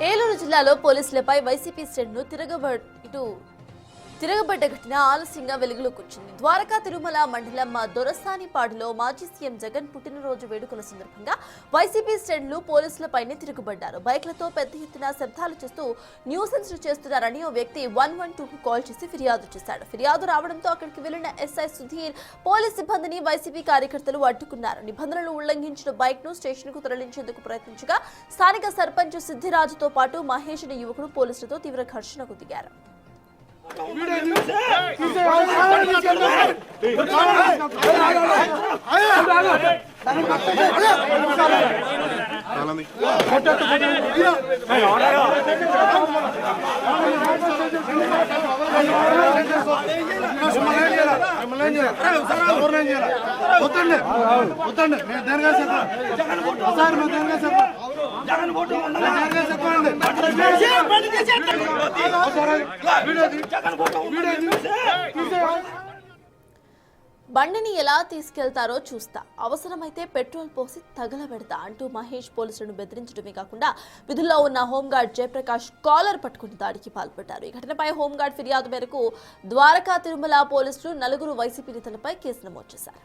ఏలూరు జిల్లాలో పోలీసులపై వైసీపీ శ్రేణులు తిరగబడ్డ ఘటన ఆలస్యంగా వెలుగులోకి వచ్చింది. ద్వారకా తిరుమల మండలం దొరసానిపాడులో మాజీ సీఎం జగన్ పుట్టినరోజు వేడుకల సందర్భంగా వైసీపీ శ్రేణులు పోలీసులపైనే తిరుగుబడ్డారు. బైక్లతో పెద్ద ఎత్తున శబ్దాలు చేస్తూ న్యూసెన్స్ చేస్తున్నారని ఓ వ్యక్తి 112కు కాల్ చేసి ఫిర్యాదు చేశాడు. ఫిర్యాదు రావడంతో అక్కడికి వెళ్లిన ఎస్ఐ సుధీర్ పోలీస్ సిబ్బందిని వైసీపీ కార్యకర్తలు అడ్డుకున్నారు. నిబంధనలు ఉల్లంఘించిన బైక్ ను స్టేషన్ కు తరలించేందుకు ప్రయత్నించగా స్థానిక సర్పంచ్ సిద్దిరాజుతో పాటు మహేష్ అనే యువకుడు పోలీసులతో తీవ్ర ఘర్షణకు దిగారు. బండిని ఎలా తీసుకెళ్తారో చూస్తా, అవసరమైతే పెట్రోల్ పోసి తగలబెడతా అంటూ మహేష్ పోలీసులను బెదిరించడమే కాకుండా విధుల్లో ఉన్న హోంగార్డ్ జయప్రకాష్ కాలర్ పట్టుకుని దాడికి పాల్పడ్డారు. ఈ ఘటనపై హోంగార్డ్ ఫిర్యాదు మేరకు ద్వారకా తిరుమల పోలీసులు 4 వైసీపీ నేతలపై కేసు నమోదు చేశారు.